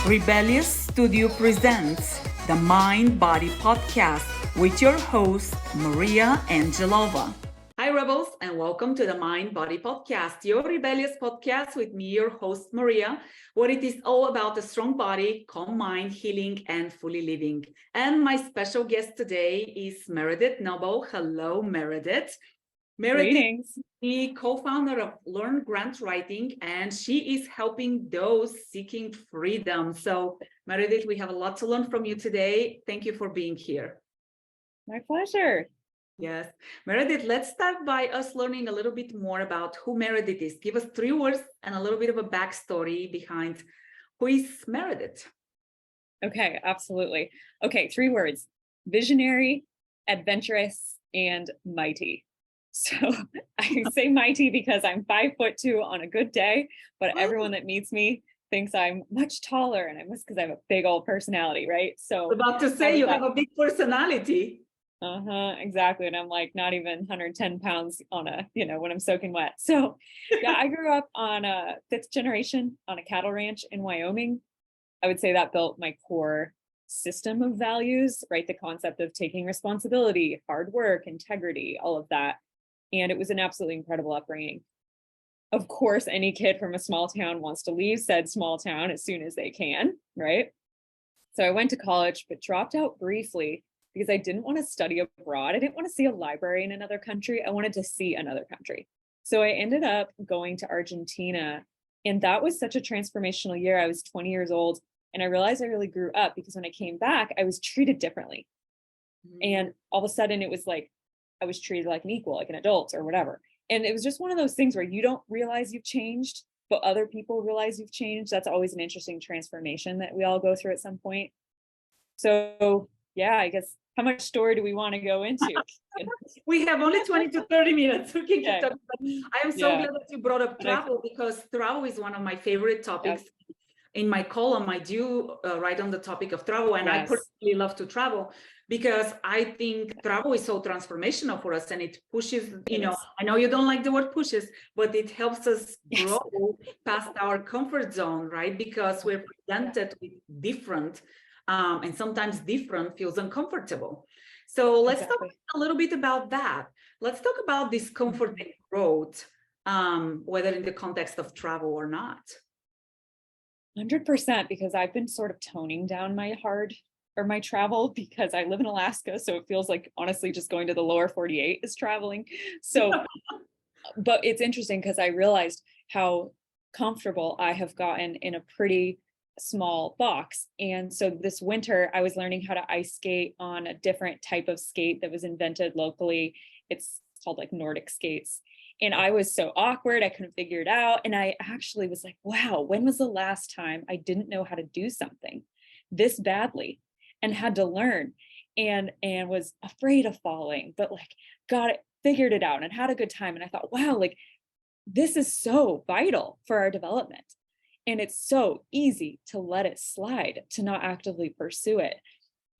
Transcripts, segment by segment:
Rebellious Studio presents the Mind Body Podcast with your host, Maria Angelova. Hi, Rebels, and welcome to the Mind Body Podcast, your rebellious podcast with me, your host, Maria, where it is all about a strong body, calm mind, healing, and fully living. And my special guest today is Meredith Noble. Hello, Meredith. Meredith Greetings. is the co-founder of Learn Grant Writing, and she is helping those seeking freedom. So, Meredith, we have a lot to learn from you today. Thank you for being here. My pleasure. Yes. Meredith, let's start by us learning a little bit more about who Meredith is. Give us 3 words and a little bit of a backstory behind who is Meredith. Okay, absolutely. Okay, 3 words: visionary, adventurous, and mighty. So I say mighty because I'm 5'2" on a good day, but everyone that meets me thinks I'm much taller, and I must because I have a big old personality, right? So About to say you have a big personality. Exactly. And I'm like not even 110 pounds on when I'm soaking wet. So yeah, I grew up on a 5th generation on a cattle ranch in Wyoming. I would say that built my core system of values, right? The concept of taking responsibility, hard work, integrity, all of that. And it was an absolutely incredible upbringing. Of course, any kid from a small town wants to leave said small town as soon as they can, right? So I went to college, but dropped out briefly because I didn't want to study abroad. I didn't want to see a library in another country. I wanted to see another country. So I ended up going to Argentina, and that was such a transformational year. I was 20 years old, and I realized I really grew up because when I came back, I was treated differently. And all of a sudden it was like, I was treated like an equal, like an adult or whatever. And it was just one of those things where you don't realize you've changed, but other people realize you've changed. That's always an interesting transformation that we all go through at some point. So yeah, I guess, how much story do we want to go into? We have only 20 to 30 minutes. We can keep talking. I am so glad that you brought up travel, because travel is one of my favorite topics. Yes. In my column, I do write on the topic of travel, and I personally love to travel because I think travel is so transformational for us, and it pushes, I know you don't like the word pushes, but it helps us grow past our comfort zone, right? Because we're presented with different, and sometimes different feels uncomfortable. So let's talk a little bit about that. Let's talk about discomfort and growth, whether in the context of travel or not. 100%, because I've been sort of toning down my travel because I live in Alaska. So it feels like honestly just going to the lower 48 is traveling. So, but it's interesting because I realized how comfortable I have gotten in a pretty small box. And so this winter I was learning how to ice skate on a different type of skate that was invented locally. It's called like Nordic skates. And I was so awkward, I couldn't figure it out. And I actually was like, wow, when was the last time I didn't know how to do something this badly and had to learn and was afraid of falling, but like figured it out and had a good time. And I thought, wow, like this is so vital for our development. And it's so easy to let it slide, to not actively pursue it.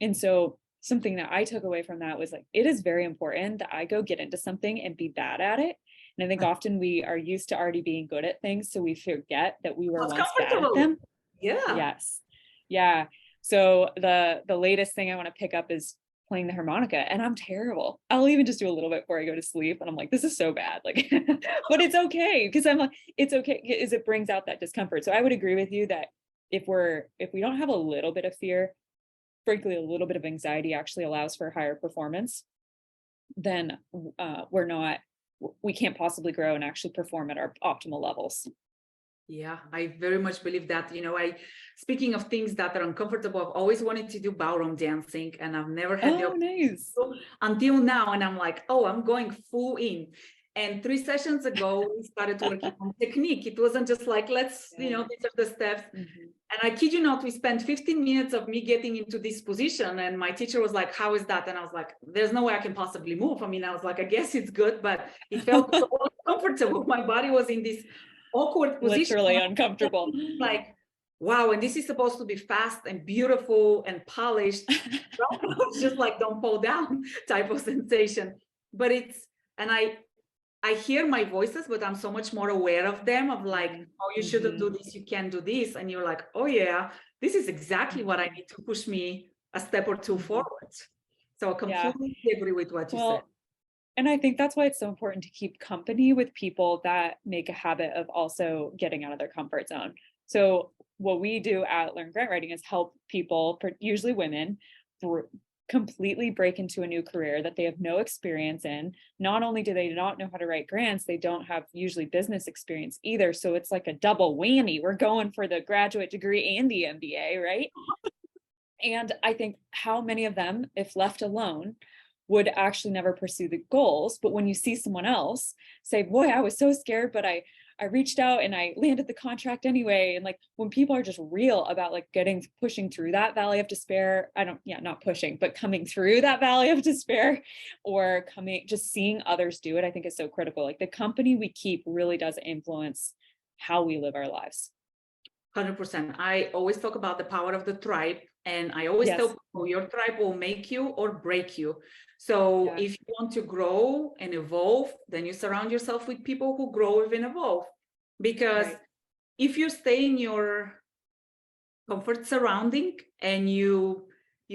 And so something that I took away from that was like, it is very important that I go get into something and be bad at it. And I think often we are used to already being good at things, so we forget that we were once bad at them. Yeah. Yes. Yeah. So the latest thing I want to pick up is playing the harmonica, and I'm terrible. I'll even just do a little bit before I go to sleep, and I'm like, this is so bad. Like, but it's okay because I'm like, it's okay because it brings out that discomfort. So I would agree with you that if we don't have a little bit of fear, frankly, a little bit of anxiety actually allows for higher performance, then we can't possibly grow and actually perform at our optimal levels. Yeah, I very much believe that. Speaking of things that are uncomfortable, I've always wanted to do ballroom dancing, and I've never had the opportunity until now. And I'm like, I'm going full in. And 3 sessions ago, we started working on technique. It wasn't just like, let's, these are the steps. And I kid you not, we spent 15 minutes of me getting into this position. And my teacher was like, how is that? And I was like, there's no way I can possibly move. I mean, I was like, I guess it's good, but it felt so uncomfortable. My body was in this awkward position. Literally uncomfortable. Like, wow, and this is supposed to be fast and beautiful and polished. It's just like, don't fall down type of sensation. But I hear my voices, but I'm so much more aware of them, of like, oh, you shouldn't do this, you can't do this. And you're like, oh yeah, this is exactly what I need to push me a step or two forward. So I completely agree with what you said. And I think that's why it's so important to keep company with people that make a habit of also getting out of their comfort zone. So what we do at Learn Grant Writing is help people, usually women, completely break into a new career that they have no experience in. Not only do they not know how to write grants, they don't have usually business experience either. So it's like a double whammy. We're going for the graduate degree and the MBA, right? And I think how many of them, if left alone, would actually never pursue the goals. But when you see someone else say, boy, I was so scared, but I reached out and I landed the contract anyway. And like when people are just real about like pushing through that valley of despair, not pushing, but coming through that valley of despair, or just seeing others do it, I think is so critical. Like the company we keep really does influence how we live our lives. 100%. I always talk about the power of the tribe. And I always tell people your tribe will make you or break you. So if you want to grow and evolve, then you surround yourself with people who grow and evolve. Because if you stay in your comfort surrounding and you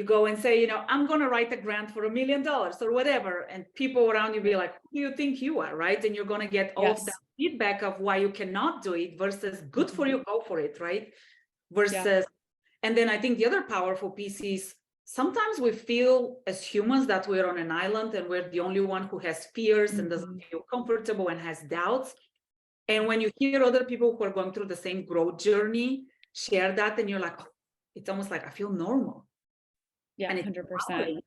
go and say, I'm going to write a grant for $1 million or whatever, and people around you be like, who do you think you are, right? And you're going to get all of that feedback of why you cannot do it versus good for you, go for it, right? Versus, and then I think the other powerful piece is sometimes we feel as humans that we're on an island and we're the only one who has fears and doesn't feel comfortable and has doubts. And when you hear other people who are going through the same growth journey share that, and you're like, oh, it's almost like I feel normal. Yeah, and 100%.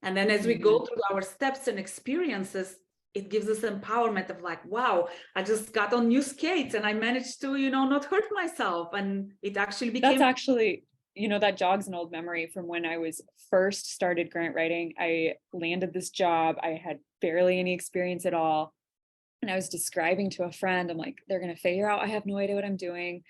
And then as we go through our steps and experiences, it gives us empowerment of like, wow, I just got on new skates and I managed to, not hurt myself. And it actually became... That's actually, that jogs an old memory from when I was first started grant writing. I landed this job. I had barely any experience at all. And I was describing to a friend, I'm like, they're going to figure out I have no idea what I'm doing.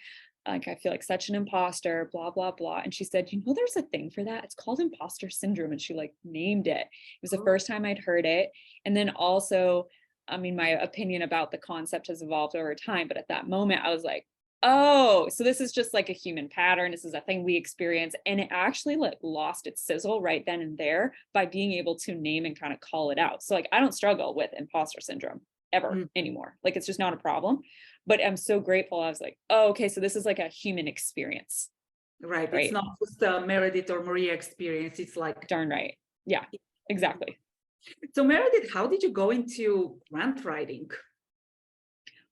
Like, I feel like such an imposter, blah, blah, blah. And she said, there's a thing for that. It's called imposter syndrome. And she like named it. It was the first time I'd heard it. And then also, my opinion about the concept has evolved over time. But at that moment, I was like, oh, so this is just like a human pattern. This is a thing we experience. And it actually lost its sizzle right then and there by being able to name and kind of call it out. So like, I don't struggle with imposter syndrome ever anymore. Like, it's just not a problem. But I'm so grateful. I was like, oh, okay, so this is like a human experience. Right. It's not just a Meredith or Maria experience. It's like... Darn right. Yeah, exactly. So Meredith, how did you go into grant writing?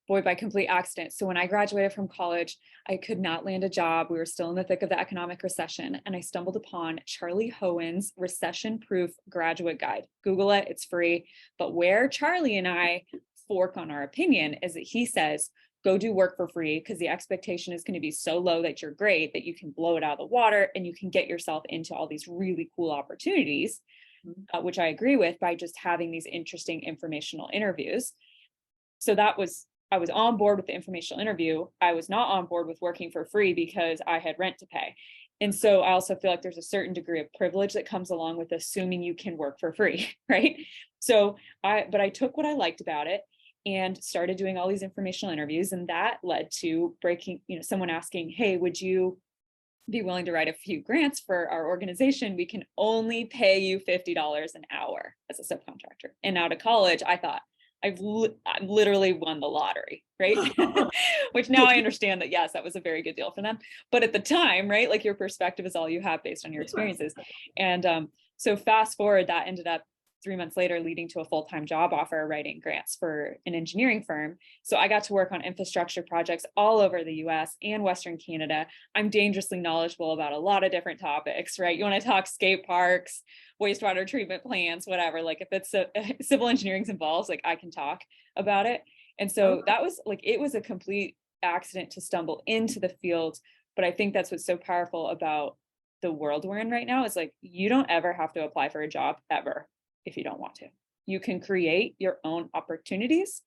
Boy, by complete accident. So when I graduated from college, I could not land a job. We were still in the thick of the economic recession. And I stumbled upon Charlie Hohen's Recession-Proof Graduate Guide. Google it, it's free. But where Charlie and I fork on our opinion is that he says, go do work for free because the expectation is going to be so low that you're great, that you can blow it out of the water and you can get yourself into all these really cool opportunities, which I agree with, by just having these interesting informational interviews. So I was on board with the informational interview. I was not on board with working for free because I had rent to pay. And so I also feel like there's a certain degree of privilege that comes along with assuming you can work for free, right? So I took what I liked about it and started doing all these informational interviews. And that led to someone asking, hey, would you be willing to write a few grants for our organization? We can only pay you $50 an hour as a subcontractor. And out of college, I thought, I've literally won the lottery, right? Which now I understand that, yes, that was a very good deal for them. But at the time, right, like your perspective is all you have based on your experiences. And so fast forward, that ended up 3 months later leading to a full-time job offer writing grants for an engineering firm. So I got to work on infrastructure projects all over the US and Western Canada. I'm dangerously knowledgeable about a lot of different topics, right? You want to talk skate parks, wastewater treatment plants, whatever. Like if it's civil engineering's involved, like I can talk about it. And so that was like, it was a complete accident to stumble into the field. But I think that's what's so powerful about the world we're in right now is like, you don't ever have to apply for a job ever if you don't want to. You can create your own opportunities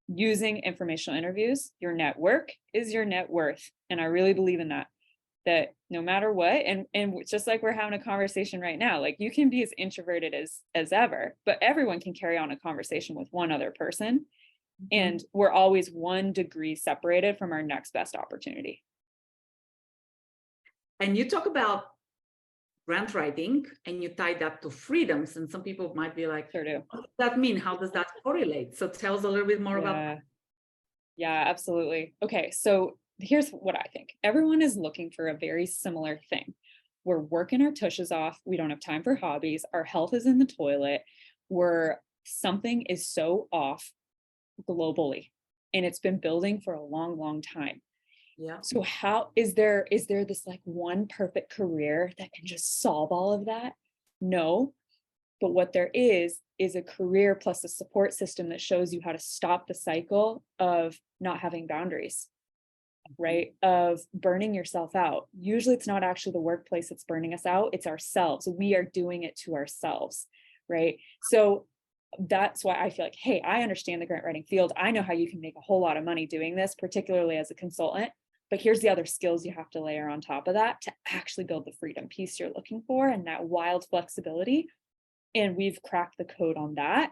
using informational interviews. Your network is your net worth. And I really believe in that no matter what, and just like we're having a conversation right now, like you can be as introverted as ever, but everyone can carry on a conversation with one other person. And we're always 1 degree separated from our next best opportunity. And you talk about grant writing and you tie that to freedoms. And some people might be like, Sure do. what does that mean? How does that correlate? So tell us a little bit more about that. Yeah, absolutely. Okay, so here's what I think. Everyone is looking for a very similar thing. We're working our tushes off. We don't have time for hobbies. Our health is in the toilet. Something is so off globally, and it's been building for a long, long time. Yeah. So how is there this like one perfect career that can just solve all of that? No. But what there is a career plus a support system that shows you how to stop the cycle of not having boundaries, right? Of burning yourself out. Usually it's not actually the workplace that's burning us out, it's ourselves. We are doing it to ourselves, right? So that's why I feel like, hey, I understand the grant writing field. I know how you can make a whole lot of money doing this, particularly as a consultant. But here's the other skills you have to layer on top of that to actually build the freedom piece you're looking for and that wild flexibility. And we've cracked the code on that.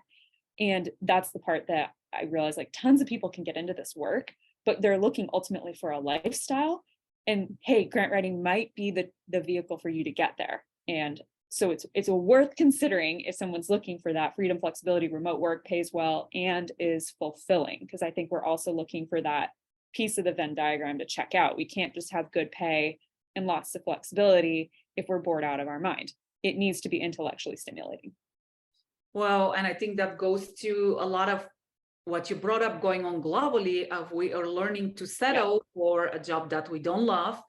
And that's the part that I realize, like, tons of people can get into this work, but they're looking ultimately for a lifestyle. And hey, grant writing might be the vehicle for you to get there. And so it's worth considering if someone's looking for that freedom, flexibility, remote work, pays well, and is fulfilling. Because I think we're also looking for that piece of the Venn diagram to check out. We can't just have good pay and lots of flexibility if we're bored out of our mind. It needs to be intellectually stimulating. Well, and I think that goes to a lot of what you brought up going on globally of we are learning to settle for a job that we don't love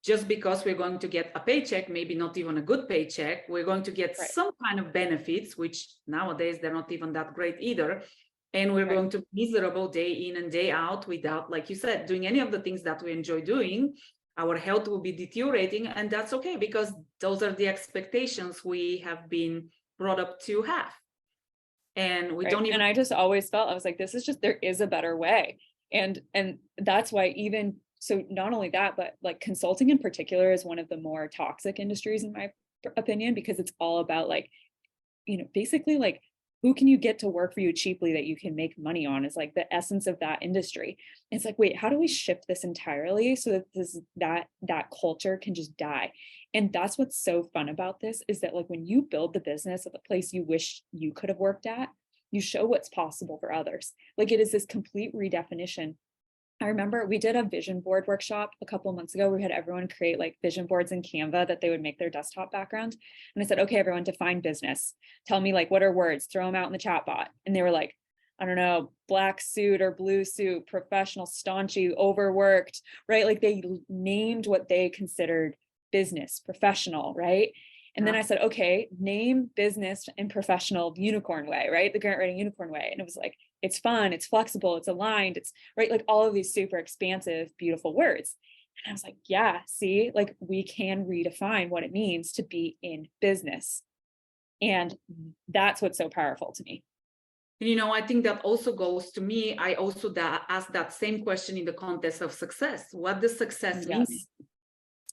just because we're going to get a paycheck, maybe not even a good paycheck. We're going to get some kind of benefits, which nowadays they're not even that great either. And we're going to be miserable day in and day out without, like you said, doing any of the things that we enjoy doing. Our health will be deteriorating, and that's okay because those are the expectations we have been brought up to have. And we don't even. And I just always felt, I was like, this is just, there is a better way. And that's why even, so not only that, but like consulting in particular is one of the more toxic industries in my opinion, because it's all about like, basically like, who can you get to work for you cheaply that you can make money on is like the essence of that industry. It's like, wait, how do we shift this entirely so that that culture can just die? And that's what's so fun about this is that like when you build the business at the place you wish you could have worked at, you show what's possible for others. Like it is this complete redefinition. I remember we did a vision board workshop a couple of months ago. We had everyone create like vision boards in Canva that they would make their desktop background. And I said, okay, everyone, define business. Tell me like, what are words? Throw them out in the chat bot. And they were like, I don't know, black suit or blue suit, professional, staunchy, overworked, right? Like they named what they considered business, professional, right? And then I said, okay, name business and professional unicorn way, right? The grant writing unicorn way. And it was like, it's fun, it's flexible, it's aligned, it's right, like all of these super expansive, beautiful words. And I was like, yeah, see, like we can redefine what it means to be in business. And that's what's so powerful to me. I think that also goes to me. I also ask that same question in the context of success. What does success mean?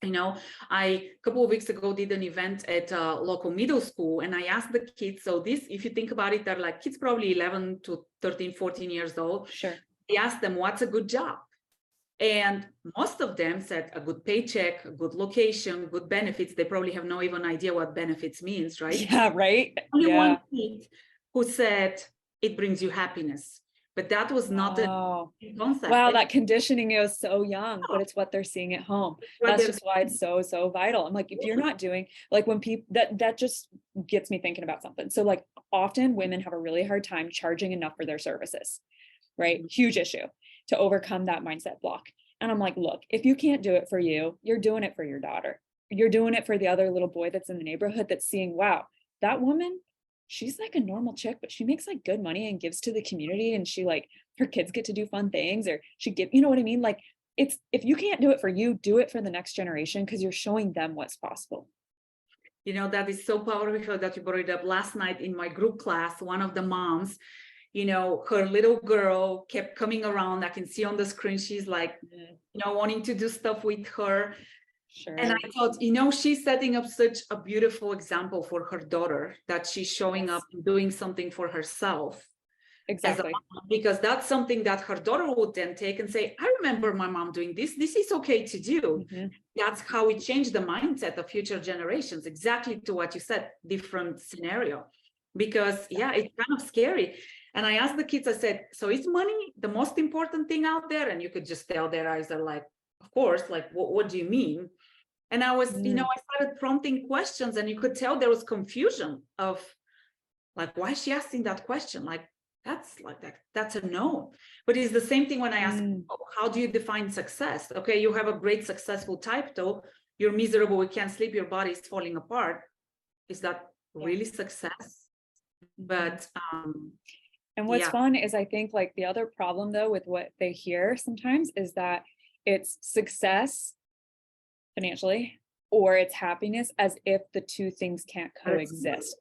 A couple of weeks ago did an event at a local middle school, and I asked the kids, so this, if you think about it, they're like kids probably 11 to 13, 14 years old. Sure. I asked them, what's a good job? And most of them said a good paycheck, a good location, good benefits. They probably have no even idea what benefits means, right? Yeah, right. Only one kid who said it brings you happiness. But that was not the concept. Wow, that conditioning is so young, but it's what they're seeing at home. That's just why it's so, so vital. I'm like, if you're not doing, like when people, that just gets me thinking about something. So like often women have a really hard time charging enough for their services, right? Huge issue to overcome that mindset block. And I'm like, look, if you can't do it for you, you're doing it for your daughter. You're doing it for the other little boy that's in the neighborhood that's seeing, wow, that woman, she's like a normal chick, but she makes like good money and gives to the community. And she like, her kids get to do fun things, or she give, you know what I mean? Like it's, if you can't do it for you, do it for the next generation, because you're showing them what's possible. That is so powerful that you brought it up. Last night in my group class, one of the moms, her little girl kept coming around. I can see on the screen, she's like, wanting to do stuff with her. Sure. And I thought, she's setting up such a beautiful example for her daughter, that she's showing up and doing something for herself. Exactly. Mom, because that's something that her daughter would then take and say, I remember my mom doing this. This is okay to do. That's how we change the mindset of future generations. Exactly to what you said, different scenario. Because yeah, it's kind of scary. And I asked the kids, I said, so is money the most important thing out there? And you could just tell their eyes are like, of course, like, what do you mean? And I was, I started prompting questions, and you could tell there was confusion of like, why is she asking that question? Like, that's a no. But it's the same thing when I ask, how do you define success? Okay, you have a great successful type though, you're miserable, you can't sleep, your body is falling apart. Is that really success? But and what's fun is, I think, like, the other problem though with what they hear sometimes is that it's success financially or it's happiness, as if the two things can't coexist.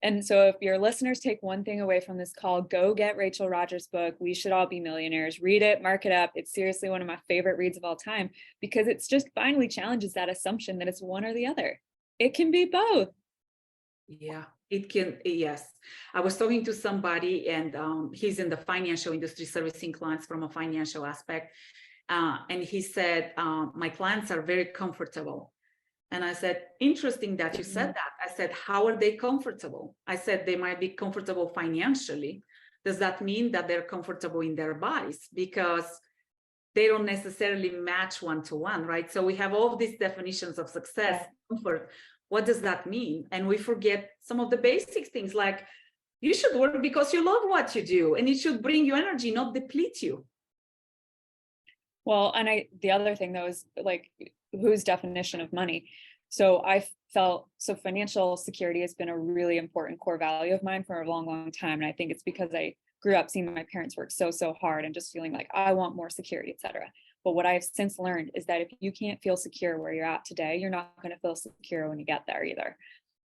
And so if your listeners take one thing away from this call, go get Rachel Rodgers' book, We Should All Be Millionaires. Read it, mark it up. It's seriously one of my favorite reads of all time, because it's just finally challenges that assumption that it's one or the other. It can be both. Yeah, it can. Yes. I was talking to somebody, and he's in the financial industry, servicing clients from a financial aspect. And he said, my clients are very comfortable. And I said, interesting that you said that. I said, how are they comfortable? I said, they might be comfortable financially. Does that mean that they're comfortable in their bodies? Because they don't necessarily match one-to-one, right? So we have all of these definitions of success, comfort. What does that mean? And we forget some of the basic things, like you should work because you love what you do, and it should bring you energy, not deplete you. Well, and the other thing though is, like, whose definition of money? So financial security has been a really important core value of mine for a long, long time. And I think it's because I grew up seeing my parents work so hard and just feeling like I want more security, etc. But what I've since learned is that if you can't feel secure where you're at today, you're not going to feel secure when you get there either.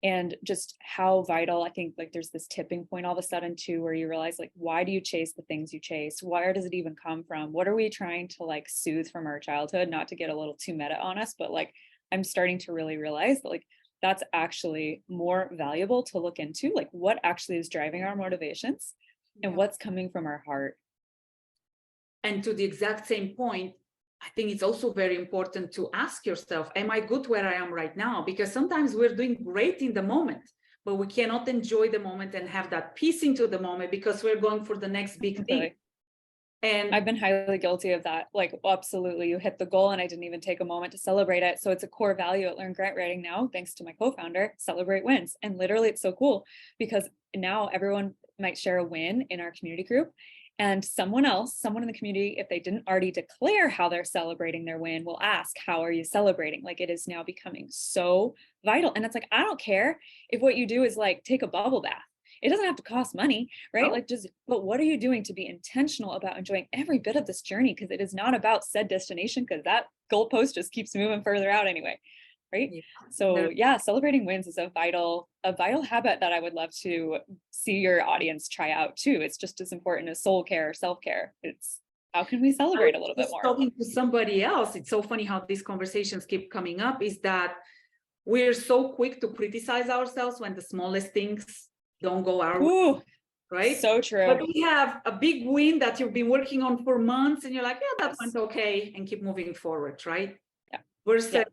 And just how vital, I think, like, there's this tipping point all of a sudden too, where you realize, like, why do you chase the things you chase? Where does it even come from? What are we trying to, like, soothe from our childhood? Not to get a little too meta on us, but, like, I'm starting to really realize that, like, that's actually more valuable to look into, like, what actually is driving our motivations and what's coming from our heart. And to the exact same point, I think it's also very important to ask yourself, am I good where I am right now? Because sometimes we're doing great in the moment, but we cannot enjoy the moment and have that peace into the moment because we're going for the next big thing. And I've been highly guilty of that. Like, absolutely, you hit the goal and I didn't even take a moment to celebrate it. So it's a core value at Learn Grant Writing now, thanks to my co-founder, celebrate wins. And literally it's so cool because now everyone might share a win in our community group. And someone in the community, if they didn't already declare how they're celebrating their win, will ask, how are you celebrating? Like, it is now becoming so vital. And it's like, I don't care if what you do is, like, take a bubble bath. It doesn't have to cost money, right? Oh. Like, but what are you doing to be intentional about enjoying every bit of this journey? Because it is not about said destination, because that goalpost just keeps moving further out anyway. Right. Yeah. So yeah, celebrating wins is a vital habit that I would love to see your audience try out too. It's just as important as soul care, self-care. It's how can we celebrate a little bit more? Talking to somebody else, it's so funny how these conversations keep coming up, is that we're so quick to criticize ourselves when the smallest things don't go our way. Right? So true. But we have a big win that you've been working on for months and you're like, yeah, that went okay, and keep moving forward, right? Yeah. Versus,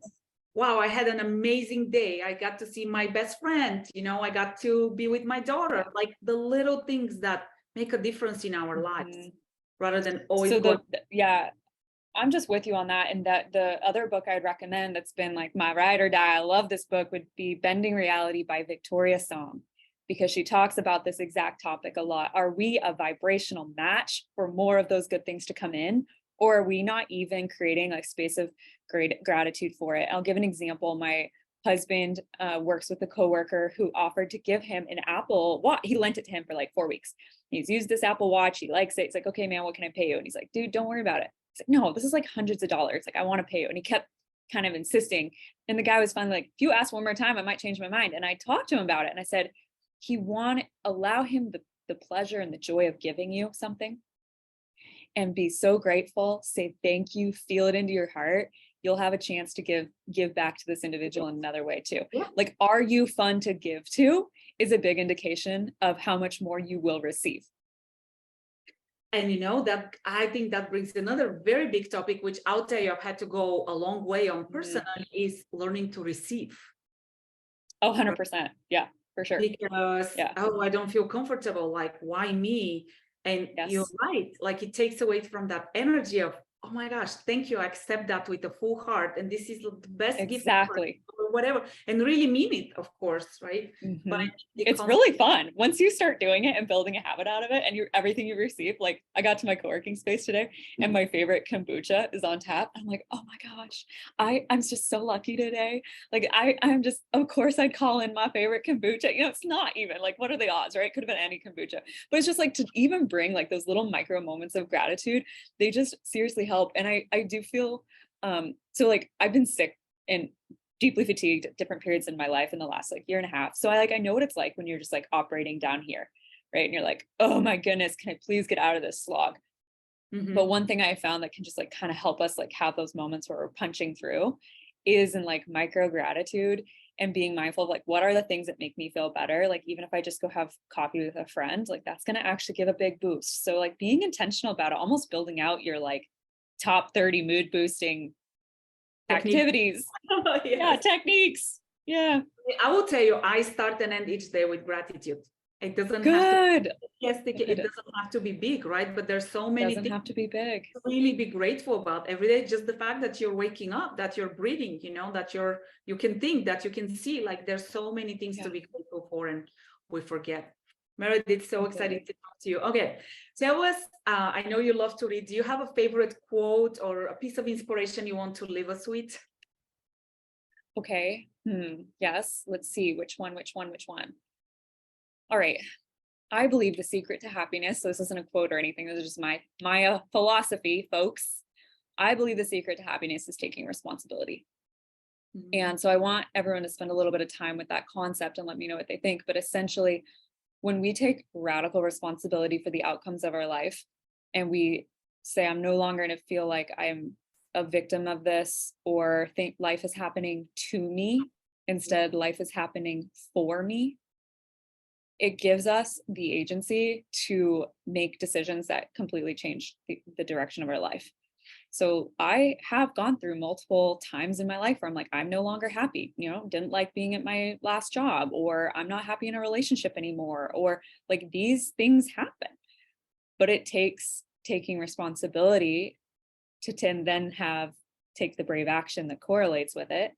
wow, I had an amazing day. I got to see my best friend, I got to be with my daughter, like the little things that make a difference in our lives, rather than always I'm just with you on that. And that the other book I'd recommend that's been like my ride or die, I love this book, would be Bending Reality by Victoria Song, because she talks about this exact topic a lot. Are we a vibrational match for more of those good things to come in? Or are we not even creating a space of great gratitude for it? I'll give an example. My husband works with a coworker who offered to give him an Apple Watch. He lent it to him for like 4 weeks. He's used this Apple Watch. He likes it. He's like, okay, man, what can I pay you? And he's like, dude, don't worry about it. He's like, no, this is like hundreds of dollars. Like, I want to pay you. And he kept kind of insisting. And the guy was finally like, if you ask one more time, I might change my mind. And I talked to him about it. And I said, allow him the pleasure and the joy of giving you something, and be so grateful, say thank you, feel it into your heart. You'll have a chance to give back to this individual in another way too. Yeah. Like, are you fun to give to is a big indication of how much more you will receive. And that I think that brings another very big topic, which I'll tell you, I've had to go a long way on personally, is learning to receive. Oh, 100%. Yeah, for sure. Because, I don't feel comfortable. Like, why me? And you're right. Like, it takes away from that energy of, oh my gosh, thank you. I accept that with a full heart. And this is the best gift or whatever. And really mean it, of course, right? But it's really fun once you start doing it and building a habit out of it, and everything you receive. Like, I got to my co-working space today and my favorite kombucha is on tap. I'm like, oh my gosh, I'm just so lucky today. Like, I'm just, of course I'd call in my favorite kombucha. It's not even like, what are the odds, right? Could have been any kombucha, but it's just like, to even bring like those little micro moments of gratitude, they just seriously help. And I do feel, so like, I've been sick and deeply fatigued at different periods in my life in the last like year and a half. So I know what it's like when you're just like operating down here, right? And you're like, oh my goodness, can I please get out of this slog? But one thing I found that can just like kind of help us like have those moments where we're punching through is in like micro gratitude and being mindful of like, what are the things that make me feel better? Like, even if I just go have coffee with a friend, like that's going to actually give a big boost. So like being intentional about it, almost building out your like top 30 mood boosting activities. Techniques. I will tell you, I start and end each day with gratitude. It doesn't have to it doesn't have to be big, right? But there's so many things have to be big to really be grateful about every day. Just the fact that you're waking up, that you're breathing, that you can think, that you can see. Like, there's so many things to be grateful for, and we forget. Meredith, it's so exciting to talk to you. Okay, tell us, I know you love to read. Do you have a favorite quote or a piece of inspiration you want to leave us with? Okay. Yes. Let's see. Which one? All right. I believe the secret to happiness. So this isn't a quote or anything. This is just my philosophy, folks. I believe the secret to happiness is taking responsibility. And so I want everyone to spend a little bit of time with that concept and let me know what they think. But essentially, when we take radical responsibility for the outcomes of our life, and we say, I'm no longer going to feel like I'm a victim of this or think life is happening to me, instead life is happening for me, it gives us the agency to make decisions that completely change the direction of our life. So I have gone through multiple times in my life where I'm like, I'm no longer happy, didn't like being at my last job, or I'm not happy in a relationship anymore, or like these things happen. But it takes taking responsibility to then take the brave action that correlates with it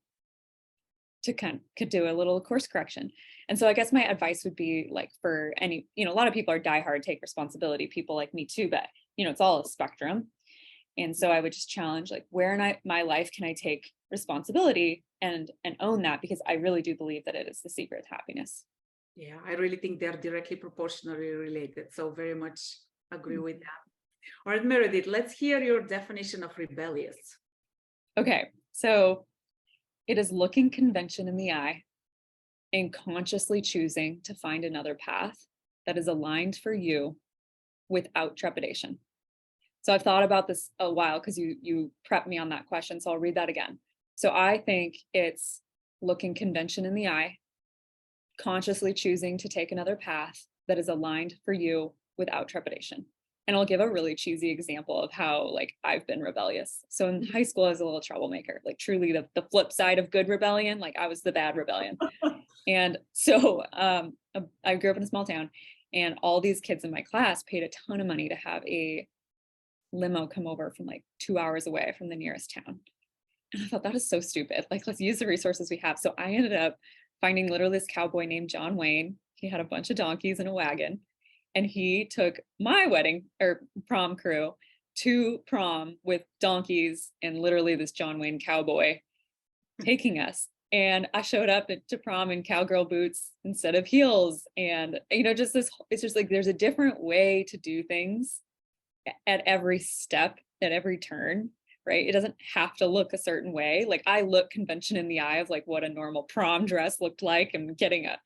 to could do a little course correction. And so I guess my advice would be like, for any, a lot of people are diehard take responsibility, people like me too, but it's all a spectrum. And so I would just challenge, like, where in my life can I take responsibility and own that? Because I really do believe that it is the secret to happiness. Yeah, I really think they're directly proportionally related. So very much agree with that. All right, Meredith, let's hear your definition of rebellious. Okay, so it is looking convention in the eye and consciously choosing to find another path that is aligned for you without trepidation. So I've thought about this a while because you prepped me on that question. So I'll read that again. So I think it's looking convention in the eye, consciously choosing to take another path that is aligned for you without trepidation. And I'll give a really cheesy example of how like I've been rebellious. So in high school, I was a little troublemaker, like truly the flip side of good rebellion. Like I was the bad rebellion. And so I grew up in a small town, and all these kids in my class paid a ton of money to have a limo come over from like 2 hours away from the nearest town. And I thought, that is so stupid. Like, let's use the resources we have. So I ended up finding literally this cowboy named John Wayne. He had a bunch of donkeys and a wagon, and he took my wedding or prom crew to prom with donkeys and literally this John Wayne cowboy taking us. And I showed up to prom in cowgirl boots instead of heels. And, just this, it's just like, there's a different way to do things at every step, at every turn, right? It doesn't have to look a certain way. Like I look convention in the eye of like what a normal prom dress looked like, and getting a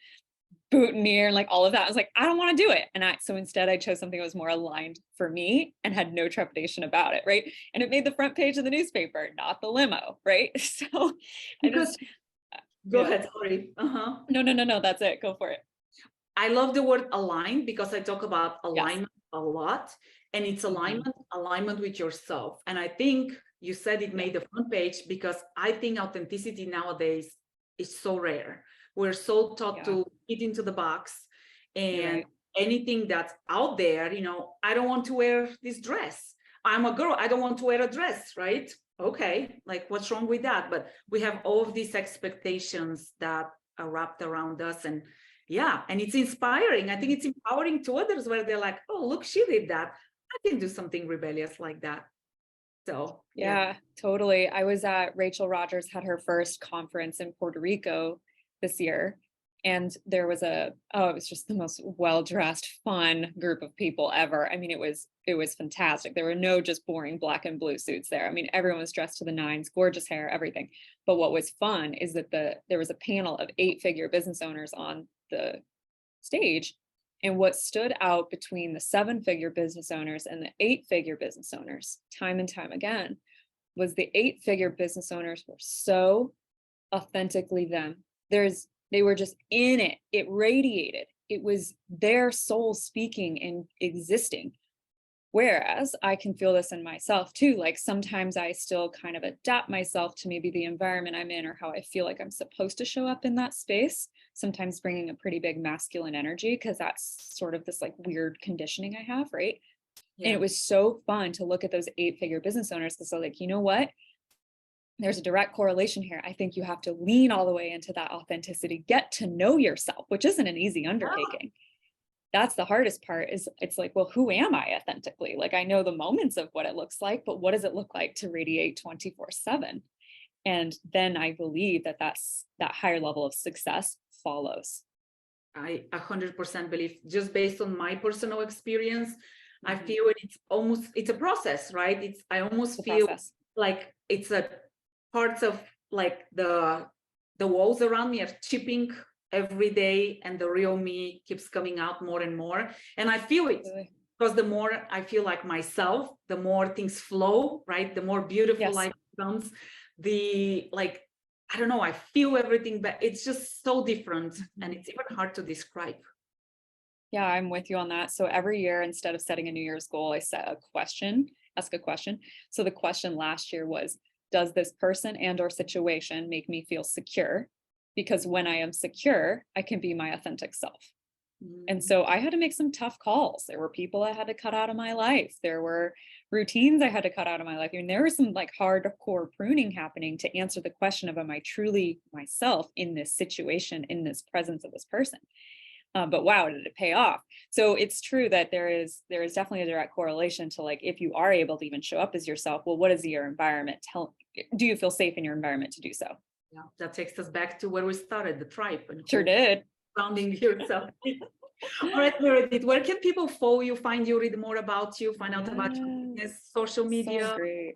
boutonniere and like all of that. I was like, I don't want to do it. And so instead I chose something that was more aligned for me and had no trepidation about it. Right. And it made the front page of the newspaper, not the limo. Right. So go ahead. Sorry. No. That's it. Go for it. I love the word aligned because I talk about alignment a lot. and it's alignment with yourself. And I think you said it made the front page, because I think authenticity nowadays is so rare. We're so taught to fit into the box, and anything that's out there, you know, I don't want to wear this dress. I'm a girl, I don't want to wear a dress, right? Okay, like what's wrong with that? But we have all of these expectations that are wrapped around us, and and it's inspiring. I think it's empowering to others, where they're like, oh, look, she did that. I can do something rebellious like that. So yeah, totally. I was at Rachel Rogers had her first conference in Puerto Rico this year. And there was it was just the most well-dressed, fun group of people ever. I mean, it was fantastic. There were no just boring black and blue suits there. I mean, everyone was dressed to the nines, gorgeous hair, everything. But what was fun is that there was a panel of 8-figure business owners on the stage. And what stood out between the 7-figure business owners and the 8-figure business owners, time and time again, was the 8-figure business owners were so authentically them. They were just in it. It radiated. It was their soul speaking and existing. Whereas I can feel this in myself too. Like sometimes I still kind of adapt myself to maybe the environment I'm in or how I feel like I'm supposed to show up in that space. Sometimes bringing a pretty big masculine energy, because that's sort of this like weird conditioning I have, right? Yeah. And it was so fun to look at those 8-figure business owners, because they're like, you know what? There's a direct correlation here. I think you have to lean all the way into that authenticity, get to know yourself, which isn't an easy undertaking. That's the hardest part. Is it's like, well, who am I authentically? Like, I know the moments of what it looks like, but what does it look like to radiate 24/7? And then I believe that that higher level of success follows. I 100% believe, just based on my personal experience, I feel it's a process, right? I almost feel like it's a parts of like the walls around me are chipping every day, and the real me keeps coming out more and more. And I feel it, because the more I feel like myself, the more things flow, right? The more beautiful life becomes. I don't know, I feel everything, but it's just so different, and it's even hard to describe. Yeah, I'm with you on that. So every year, instead of setting a New Year's goal, I ask a question. So the question last year was, does this person and or situation make me feel secure? Because when I am secure, I can be my authentic self. And so I had to make some tough calls. There were people I had to cut out of my life. There were routines I had to cut out of my life. I mean, there was some like hardcore pruning happening to answer the question of, am I truly myself in this situation, in this presence of this person? But wow, did it pay off? So it's true that there is definitely a direct correlation to, like, if you are able to even show up as yourself, well, what is your environment? Do you feel safe in your environment to do so? Yeah, that takes us back to where we started, the tribe. And sure did. Founding yourself. All right, Meredith, where can people follow you, find you, read more about you, find out about your business, social media? So great.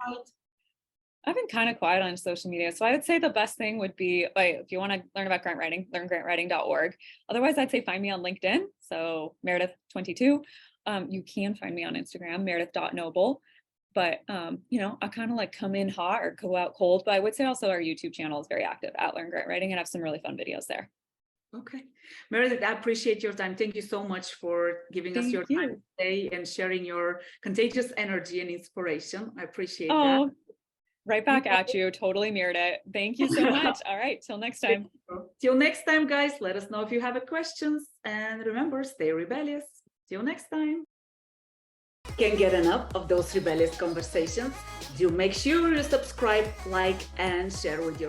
I've been kind of quiet on social media. So I would say the best thing would be, like, if you want to learn about grant writing, learngrantwriting.org. Otherwise, I'd say find me on LinkedIn. So Meredith22. You can find me on Instagram, Meredith.Noble. But, I kind of like come in hot or go out cold. But I would say also our YouTube channel is very active at Learn Grant Writing, and have some really fun videos there. Okay. Meredith, I appreciate your time. Thank you so much for giving us your time today and sharing your contagious energy and inspiration. I appreciate that. Right back at you. Totally mirrored it. Thank you so much. All right. Till next time. Till next time, guys. Let us know if you have questions. And remember, stay rebellious. Till next time. Can't get enough of those rebellious conversations? Do make sure you subscribe, like, and share with your